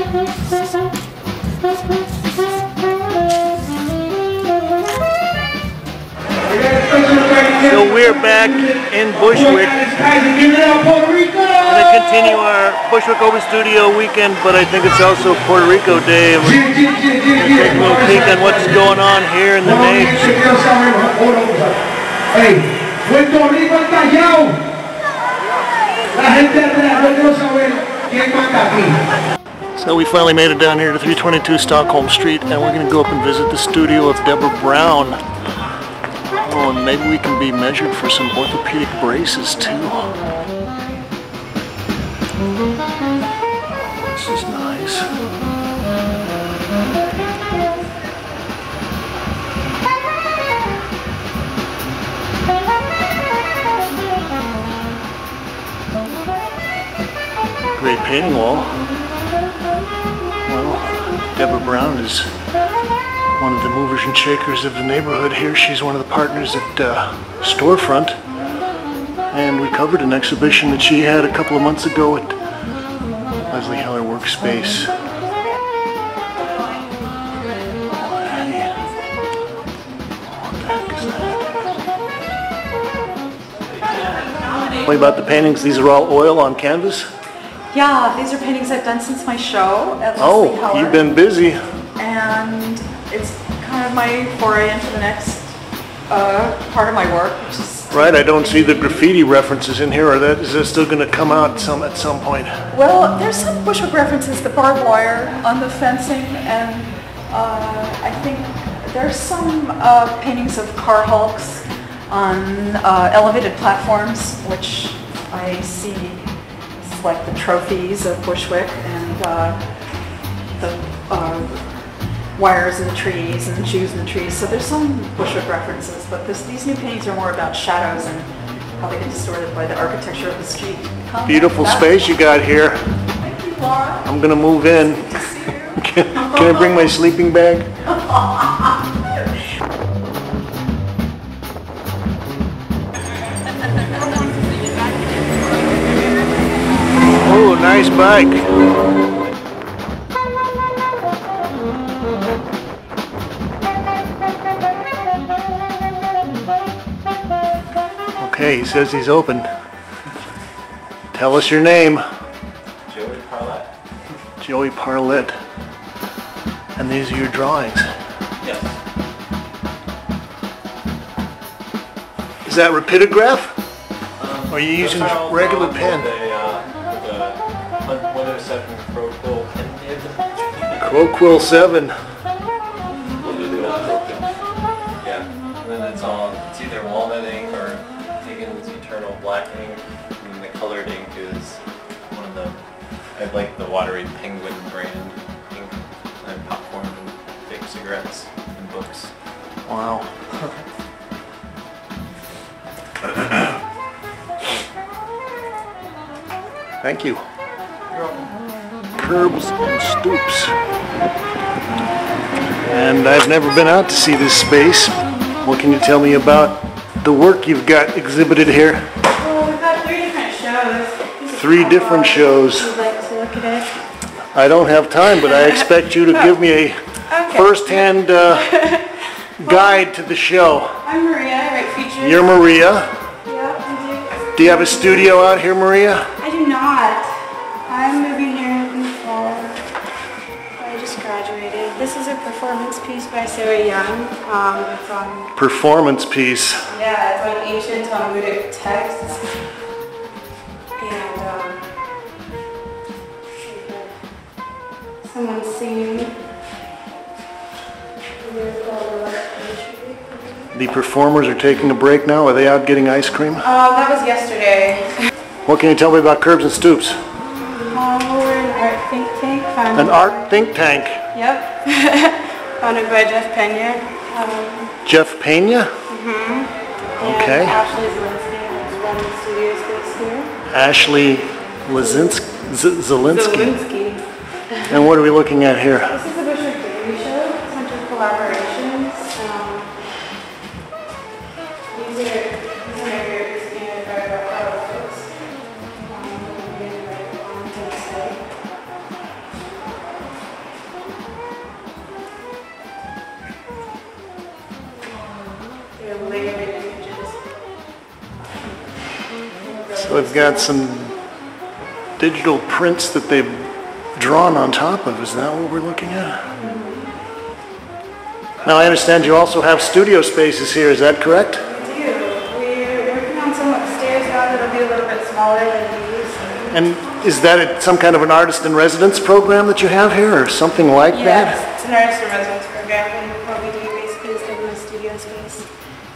So we're back in Bushwick. We're going to continue our Bushwick Open Studio weekend, but I think it's also Puerto Rico Day, and we're going to take a little peek on what's going on here in the nave. So we finally made it down here to 322 Stockholm Street, and we're going to go up and visit the studio of Deborah Brown. Oh, and maybe we can be measured for some orthopedic braces too. This is nice. Great painting wall. Well, Deborah Brown is one of the movers and shakers of the neighborhood here. She's one of the partners at Storefront, and we covered an exhibition that she had a couple of months ago at Leslie Heller Workspace. Tell me about the paintings. These are all oil on canvas? Yeah, these are paintings I've done since my show at Leslie Heller. Oh, you've been busy. And it's kind of my foray into the next part of my work, which is... Right, I don't see the graffiti references in here. Is that still going to come out at some point? Well, there's some Bushwick references, the barbed wire on the fencing, and I think there's some paintings of car hulks on elevated platforms, which I see as like the trophies of Bushwick, and the wires in the trees and shoes in the trees. So there's some Bushwick references, but these new paintings are more about shadows and how they get distorted by the architecture of the street. Beautiful space you got here. Thank you, Laura. I'm going to move in. Good to see you. Can I bring my sleeping bag? Oh, nice bike. Okay, he says he's open. Tell us your name. Joey Parlett. Joey Parlett. And these are your drawings. Yes. Is that rapidograph? Or are you using regular pen? The 107 Crow-Quill pen. Crow-Quill 7. Yeah, and then it's either walnut ink or Higgins Eternal Black ink, and the colored ink is one of the, I like the watery penguin brand ink, and popcorn and fake cigarettes and books. Wow. Thank you. You're welcome. Curbs and Stoops. And I've never been out to see this space. What can you tell me about the work you've got exhibited here? Well, we've got 3 different shows. 3 different shows. Would you like to look at it? I don't have time, but I expect you to give me a first-hand guide to the show. I'm Maria, I write features. You're Maria. Yeah, I Do you have a studio out here, Maria? I do not. I'm moving here in the fall. I just graduated. This is a performance piece by Sarah Young. It's on... Performance piece. Yeah, it's on ancient Talmudic texts. And someone singing. The performers are taking a break now. Are they out getting ice cream? That was yesterday. What can you tell me about Curbs and Stoops? We're an art think tank. An art think tank. Yep. Founded by Jeff Pena. Jeff Pena? Mm-hmm. Okay. And Ashley Zelinsky is running the studio space here. Ashley Zelinsky. Zelinsky. And what are we looking at here? This is the Bushwick Baby Show, Center of Collaborations. These are my favorite pieces by our folks. So I've got some digital prints that they've drawn on top of. Is that what we're looking at? Now I understand you also have studio spaces here, is that correct? We do. We're working on some upstairs now that'll be a little bit smaller than these. And is that some kind of an artist in residence program that you have here, or something like that? Yes, it's an artist in residence program, and what we do basically is give them a studio space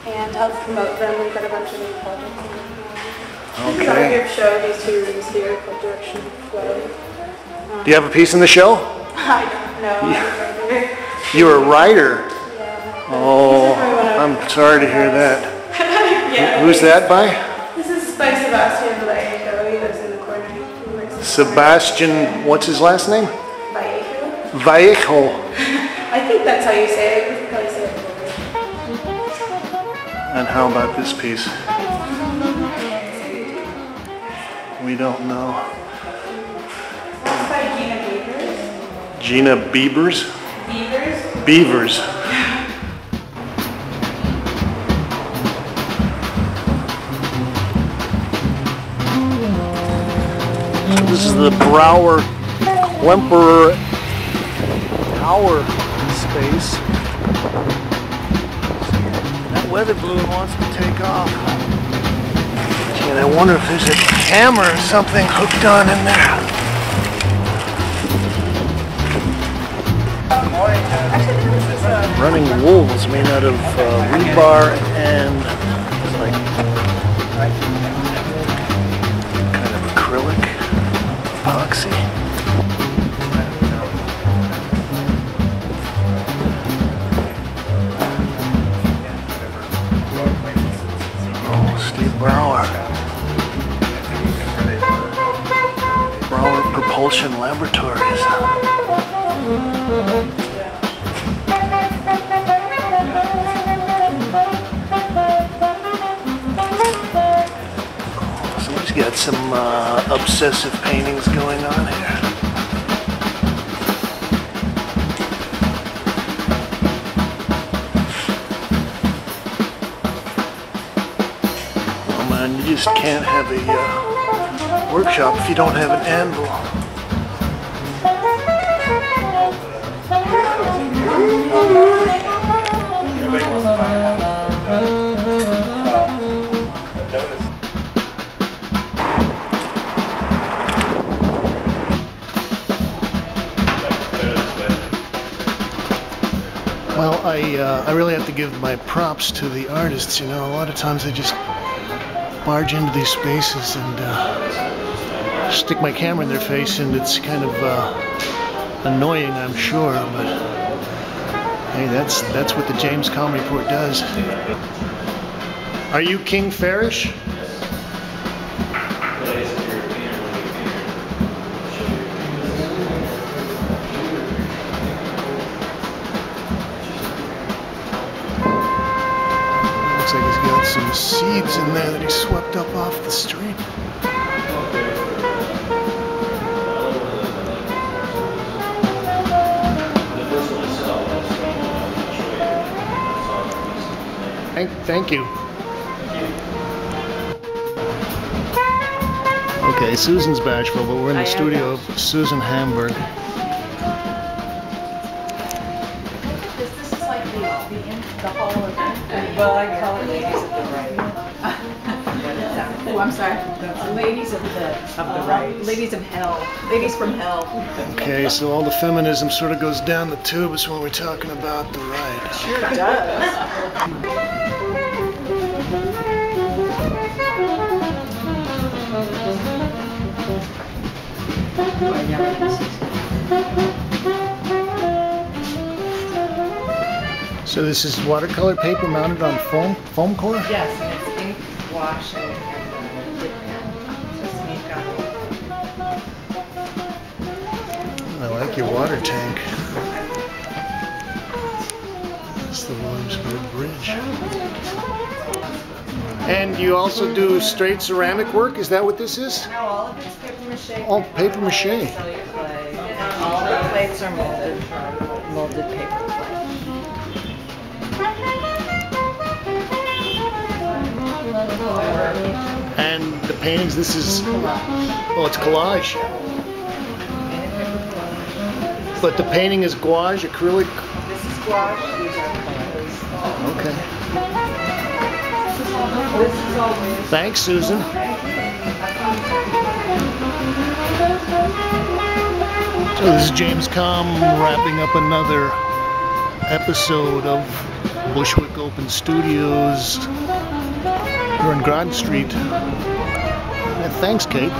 and help promote them. We've got a bunch of new projects. This is our gift show, these two rooms here called Direction Flow. Do you have a piece in the show? I don't know. I'm a writer. You're a writer? Yeah. Oh, I'm sorry to hear that. Yeah. Who's that by? This is by Sebastian Vallejo. He lives in the corner. He works in Sebastian, what's his last name? Vallejo. Vallejo. I think that's how you say it. You could probably say it. And how about this piece? We don't know. That's by Gina Gina Beavers. Beavers? Beavers? Beavers. So this is the Klemperer Tower space. That weather balloon wants to take off. And I wonder if there's a camera or something hooked on in there. Running wolves made out of rebar and like kind of acrylic, epoxy. Oh, Steve Brower. Brower Propulsion Laboratories. Somebody's got some obsessive paintings going on here. Oh man, you just can't have a workshop if you don't have an anvil. Well, I really have to give my props to the artists, you know. A lot of times I just barge into these spaces and stick my camera in their face, and it's kind of annoying, I'm sure, but hey, that's what the James Kalm Report does. Are you King Farish? Looks like he's got some seeds in there that he swept up off the street. Thank you. Okay, Susan's bashful, but we're in the studio of Susan Hamburger. This is like the hall of well, I call it ladies of the right. Oh, I'm sorry. Ladies of the right. Ladies of hell. Ladies from hell. Okay, so all the feminism sort of goes down the tubes when we're talking about the right. Sure does. So this is watercolor paper mounted on foam core? Yes, and it's ink wash and dip pen. So I like your water tank. That's the Williamsburg Bridge. And you also do straight ceramic work? Is that what this is? No, all of it's paper mache. Oh, paper mache. Cellular clay. All the plates are molded paper clay. And the paintings. This is, oh, it's collage. But the painting is gouache, acrylic. This is gouache. These are colors. Okay. This is always. Thanks, Susan. So this is James Kalm wrapping up another episode of Bushwick Open Studios here on Grand Street. And thanks, Kate.